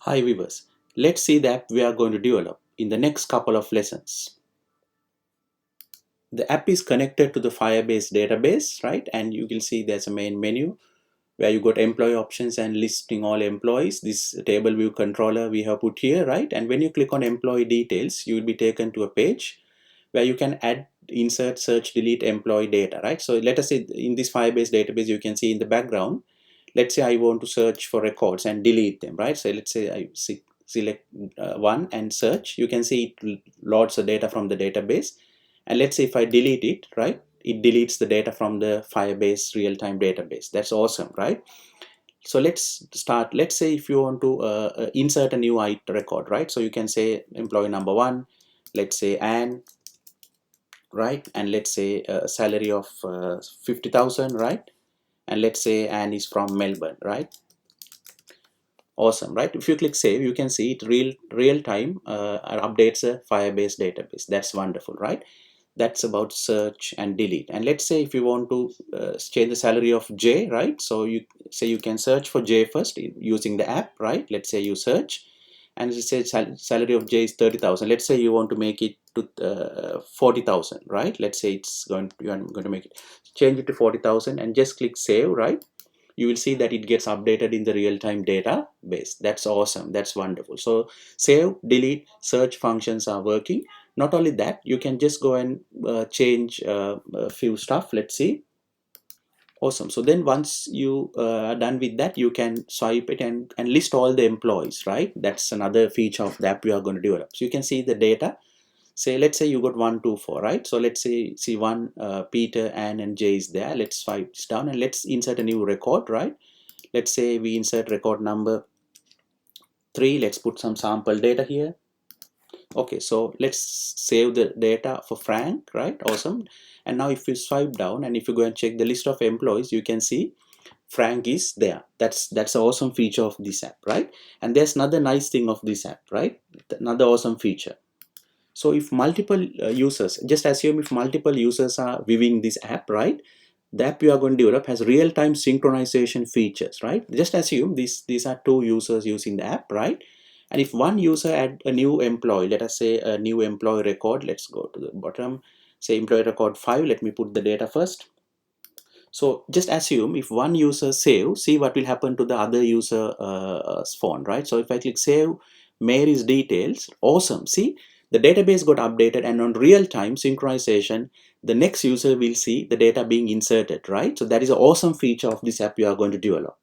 Hi viewers, let's see the app we are going to develop in the next couple of lessons. The app is connected to the Firebase database, right? And you will see there's a main menu where you got employee options and listing all employees. This table view controller we have put here, right? And when you click on employee details, you will be taken to a page where you can add, insert, search, delete employee data, right? So let us say in this Firebase database, you can see in the background, let's say I want to search for records and delete them, right? So let's say I select one and search. You can see it loads the data from the database. And let's say if I delete it, right, it deletes the data from the Firebase real-time database. That's awesome, right? So let's start. Let's say if you want to insert a new record, right? So you can say employee number one, let's say Anne, right? And let's say a salary of 50,000, right? And let's say Anne is from Melbourne, right? Awesome, right? If you click save, you can see it real time updates a Firebase database. That's wonderful, right? That's about search and delete. And let's say if you want to change the salary of J, right? So you say you can search for J first using the app, right? Let's say you search and it says salary of J is 30,000. Let's say you want to make it to 40,000, right? Let's say you're going to make it, change it to 40,000 and just click save, right? You will see that it gets updated in the real-time database. That's awesome. That's wonderful. So save, delete, search functions are working. Not only that, you can just go and change a few stuff. Let's see. Awesome. So then once you are done with that, you can swipe it and list all the employees, right? That's another feature of the app we are going to develop. So you can see the data. Say, let's say you got 1, 2, 4, right? So let's say see one Peter, Anne, and Jay is there. Let's swipe this down and let's insert a new record, right? Let's say we insert record number 3. Let's put some sample data here. Okay, so let's save the data for Frank, right? Awesome. And now if you swipe down and if you go and check the list of employees, you can see Frank is there. That's an awesome feature of this app, right? And there's another nice thing of this app, right? Another awesome feature. So if multiple users, just assume if multiple users are viewing this app, right? The app you are going to develop has real-time synchronization features, right? Just assume these are two users using the app, right? And if one user add a new employee, let us say a new employee record, let's go to the bottom, say employee record 5, let me put the data first. So just assume if one user save, see what will happen to the other user phone, right? So if I click save Mary's details, awesome. See, the database got updated and on real-time synchronization, the next user will see the data being inserted, right? So that is an awesome feature of this app you are going to develop.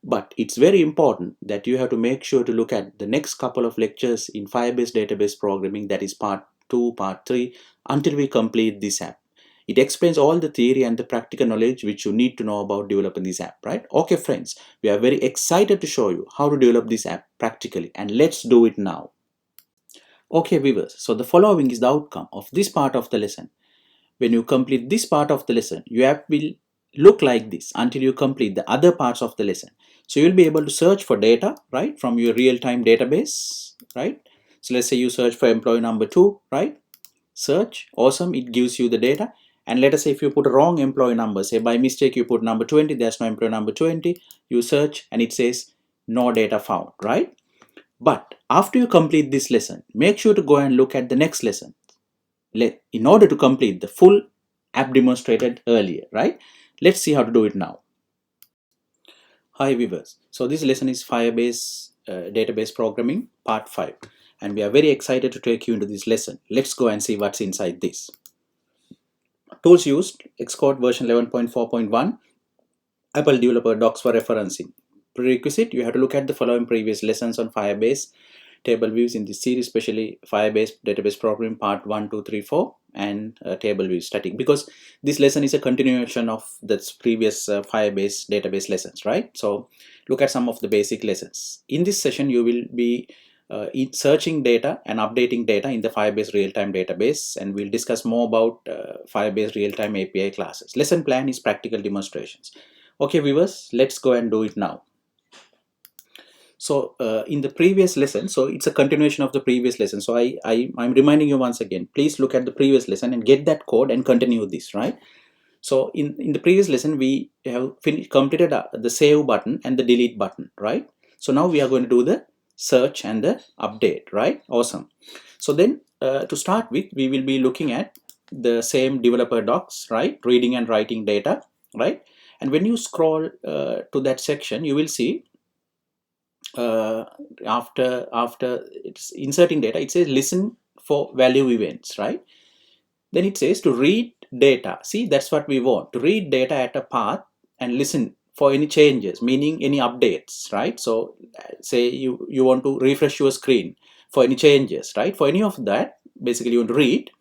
But it's very important that you have to make sure to look at the next couple of lectures in Firebase database programming, that is part 2, part 3, until we complete this app. It explains all the theory and the practical knowledge which you need to know about developing this app, right? Okay friends, we are very excited to show you how to develop this app practically, and let's do it now. Okay viewers, so the following is the outcome of this part of the lesson. When you complete this part of the lesson, your app will look like this until you complete the other parts of the lesson. So you'll be able to search for data, right, from your real-time database, right? So let's say you search for employee number 2, right? Search, awesome, it gives you the data. And let us say if you put a wrong employee number, say by mistake you put number 20, there's no employee number 20, you search and it says no data found, right? But after you complete this lesson, make sure to go and look at the next lesson in order to complete the full app demonstrated earlier, right? Let's see how to do it now. Hi viewers, so this lesson is Firebase database programming part 5, and we are very excited to take you into this lesson. Let's go and see what's inside this. Tools used: Xcode version 11.4.1, Apple Developer Docs for referencing. Prerequisite: you have to look at the following previous lessons on Firebase table views in this series, especially Firebase database programming part 1, 2, 3, 4, and table view static, because this lesson is a continuation of the previous Firebase database lessons, right? So look at some of the basic lessons. In this session, you will be searching data and updating data in the Firebase real-time database, and we'll discuss more about Firebase real-time API classes. Lesson plan is practical demonstrations. Okay viewers, let's go and do it now. So in the previous lesson, so it's a continuation of the previous lesson. So I'm reminding you once again, please look at the previous lesson and get that code and continue this, right? So in the previous lesson, we have completed the save button and the delete button, right? So now we are going to do the search and the update, right? Awesome. So then to start with, we will be looking at the same developer docs, right? Reading and writing data, right? And when you scroll to that section, you will see uh, after it's inserting data, it says listen for value events, right? Then it says to read data. See, that's what we want, to read data at a path and listen for any changes, meaning any updates, right? So say you want to refresh your screen for any changes, right? For any of that, basically you want to read.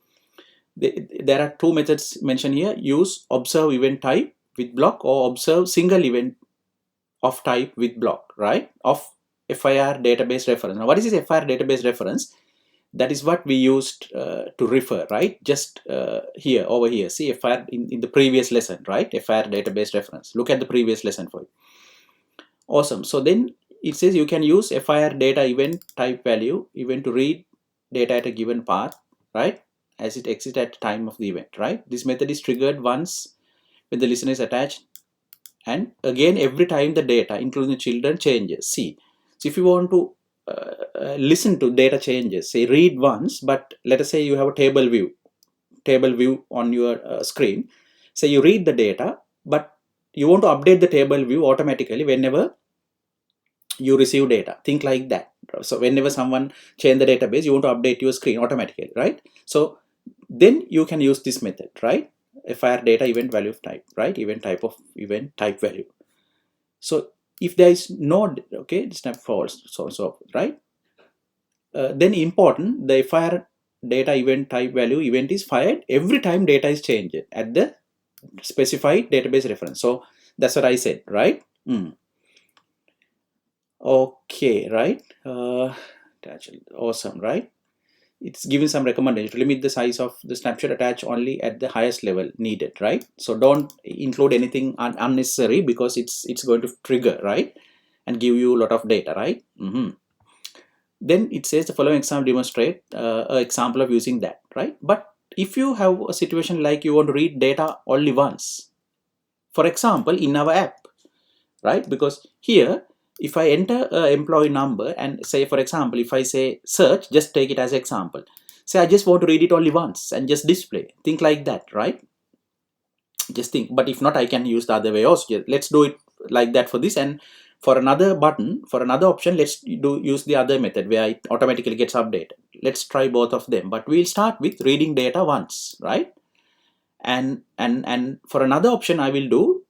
There are two methods mentioned here: use observe event type with block, or observe single event of type with block, right? Of FIR database reference. Now what is this FIR database reference? That is what we used to refer, right? Just here, over here, see FIR in the previous lesson, right? FIR database reference. Look at the previous lesson for it. Awesome. So then it says you can use FIR data event type value event to read data at a given path, right? As it exits at the time of the event, right? This method is triggered once when the listener is attached, and again every time the data, including the children, changes. See, so if you want to listen to data changes, say read once, but let us say you have a table view on your screen. So you read the data, but you want to update the table view automatically whenever you receive data. Think like that. So whenever someone change the database, you want to update your screen automatically, right? So then you can use this method, right? FIR data event value type, right? Event type of event type value. So if there is no, okay, it's not false, so right? Then important, the FIR data event type value event is fired every time data is changed at the specified database reference. So that's what I said, right? Okay, right? Awesome, right? It's giving some recommendation to limit the size of the snapshot, attach only at the highest level needed, right? So don't include anything unnecessary, because it's going to trigger, right, and give you a lot of data, right? Then it says the following example demonstrate an example of using that, right? But if you have a situation like you want to read data only once, for example in our app, right? Because here, if I enter a employee number and say, for example, if I say search, just take it as example, say I just want to read it only once and just display, think like that, right? Just think. But if not, I can use the other way also. Let's do it like that for this. And for another button, for another option, let's use the other method where it automatically gets updated. Let's try both of them, but we'll start with reading data once, right? And for another option I will do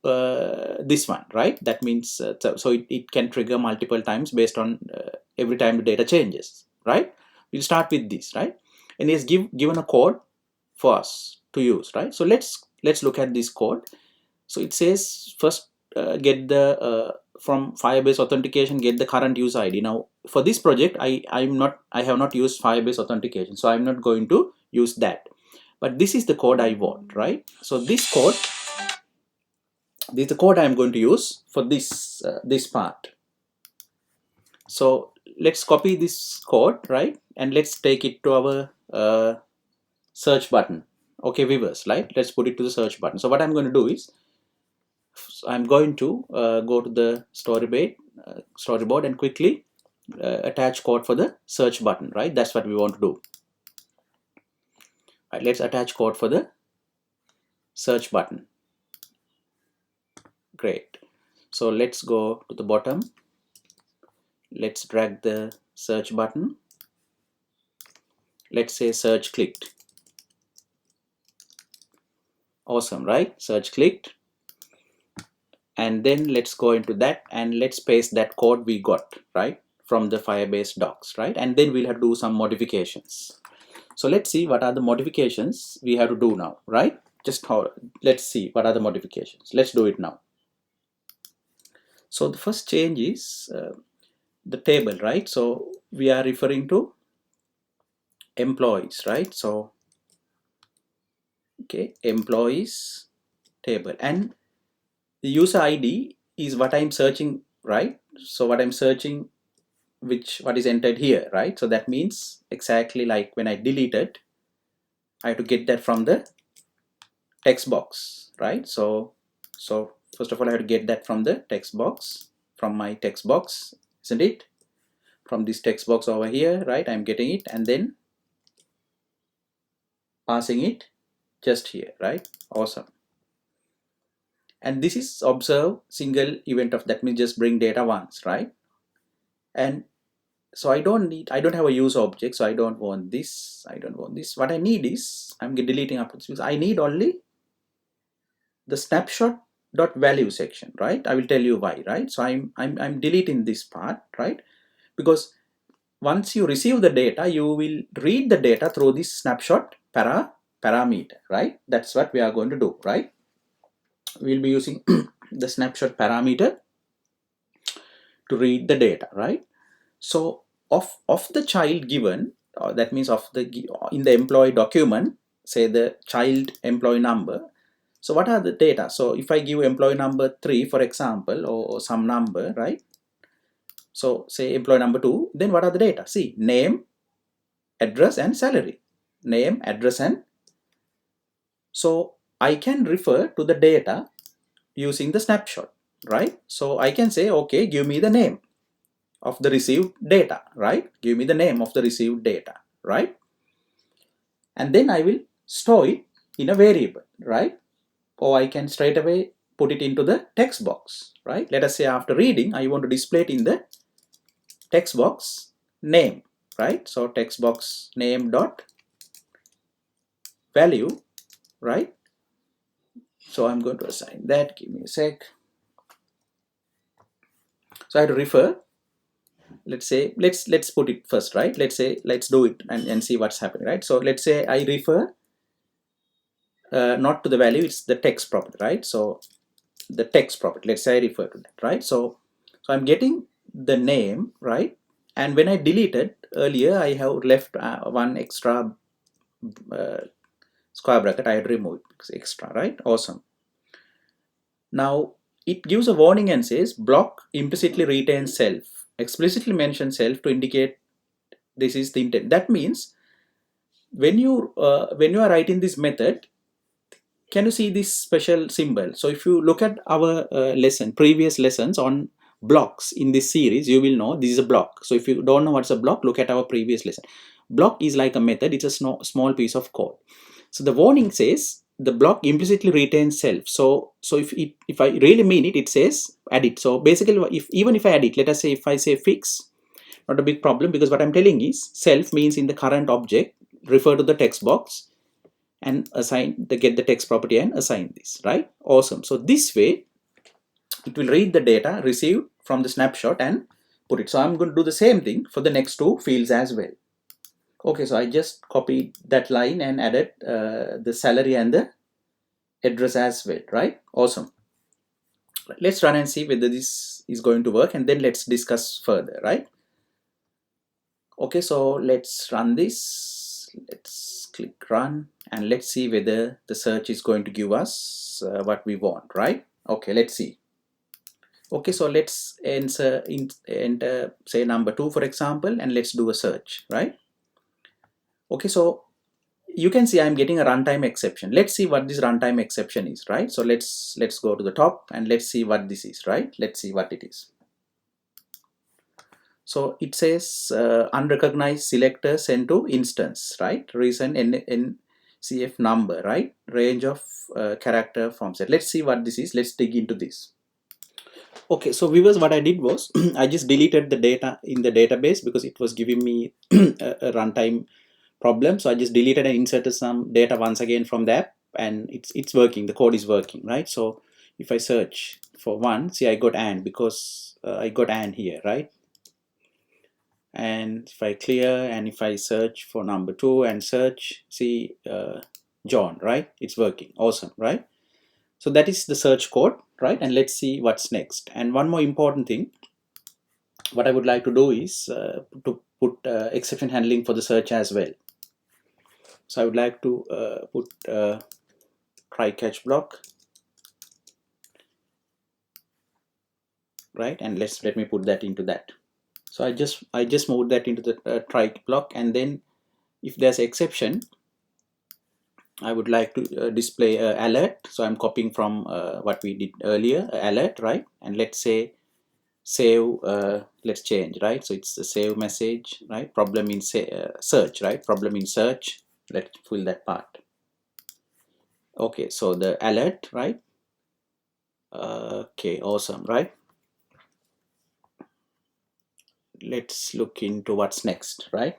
this one, right? That means so it can trigger multiple times based on every time the data changes, right? We'll start with this, right? And it's given a code for us to use, right? So let's look at this code. So it says first get the from Firebase authentication, get the current user ID. Now for this project I have not used Firebase authentication, so I'm not going to use that. But this is the code I want, right? So this is the code I'm going to use for this this part. So let's copy this code, right? And let's take it to our search button. Okay, viewers, right? Let's put it to the search button. So what I'm going to do is I'm going to go to the storyboard and quickly attach code for the search button, right? That's what we want to do. Right, let's attach code for the search button. Great. So let's go to the bottom. Let's drag the search button. Let's say search clicked. Awesome, right? Search clicked. And then let's go into that and let's paste that code we got, right, from the Firebase docs, right? And then we'll have to do some modifications. So let's see what are the modifications we have to do now, right? Let's see what are the modifications. Let's do it now. So the first change is the table, right? So we are referring to employees, right? So okay, employees table, and the user ID is what I'm searching, right? So what I'm searching, what is entered here, right? So that means exactly like when I deleted, I have to get that from the text box, right? So first of all I have to get that from the text box, from my text box, isn't it? From this text box over here, right? I'm getting it and then passing it just here, right? Awesome. And this is observe single event of, that means just bring data once, right? And so I don't have a use object, so I don't want this. What I need is, I'm deleting up because I need only the snapshot dot value section, right? I will tell you why, right? So I'm deleting this part, right? Because once you receive the data, you will read the data through this snapshot parameter, right? That's what we are going to do, right? We'll be using the snapshot parameter to read the data, right? So of the child given, that means of the in the employee document, say the child employee number. So what are the data? So if I give employee number 3, for example, or some number, right? So say employee number 2, then what are the data? See, name, address, and salary. Name, address, and so I can refer to the data using the snapshot, right? So I can say, okay, give me the name of the received data, right? Give me the name of the received data, right? And then I will store it in a variable, right? Or I can straight away put it into the text box, right? Let us say after reading, I want to display it in the text box name, right? So text box name dot value, right? So I'm going to assign that. Give me a sec. So I have to refer. Let's say let's put it first, right? Let's do it and see what's happening, right? So let's say I refer not to the value, it's the text property, right? So the text property, let's say I refer to that, right? So I'm getting the name, right? And when I deleted earlier, I have left one extra square bracket. I had removed because extra, right? Awesome. Now it gives a warning and says block implicitly retains self, explicitly mention self to indicate this is the intent. That means when you are writing this method, can you see this special symbol? So if you look at our previous lessons on blocks in this series, you will know this is a block. So if you don't know what's a block, look at our previous lesson. Block is like a method. It's a small piece of code. So the warning says the block implicitly retains self. So if I really mean it, it says add it. So basically, even if I add it, let us say if I say fix, not a big problem, because what I'm telling is self means in the current object, refer to the text box and assign get the text property and assign this, right? Awesome. So this way it will read the data received from the snapshot and put it. So I'm going to do the same thing for the next two fields as well. Okay, so I just copied that line and added the salary and the address as well, right? Awesome. Let's run and see whether this is going to work, and then let's discuss further, right? Okay, so let's run this. Let's click run and let's see whether the search is going to give us what we want, right? Okay, let's see. Okay, so let's enter say number 2, for example, and let's do a search, right? Okay, so you can see I'm getting a runtime exception. Let's see what this runtime exception is, right? So let's go to the top and let's see what this is, right? Let's see what it is. So it says unrecognized selector sent to instance, right? Reason NCF number, right? Range of character from set. Let's see what this is. Let's dig into this. Okay, so viewers, what I did was I just deleted the data in the database because it was giving me a runtime problem. So I just deleted and inserted some data once again from the app, and it's working. The code is working, right? So if I search for one, see I got and because I got and here, right? And if I clear and if I search for number 2 and search, see John, right? It's working. Awesome, right? So that is the search code, right? And let's see what's next. And one more important thing, what I would like to do is to put exception handling for the search as well. So I would like to put try catch block, right? And let me put that into that. So I just moved that into the try block, and then if there's exception, I would like to display alert. So I'm copying from what we did earlier, alert, right? And let's say save, let's change, right? So it's the save message, right? Problem in search, right? Problem in search. Let's fill that part. Okay, so the alert, right? Okay, awesome, right? Let's look into what's next, right?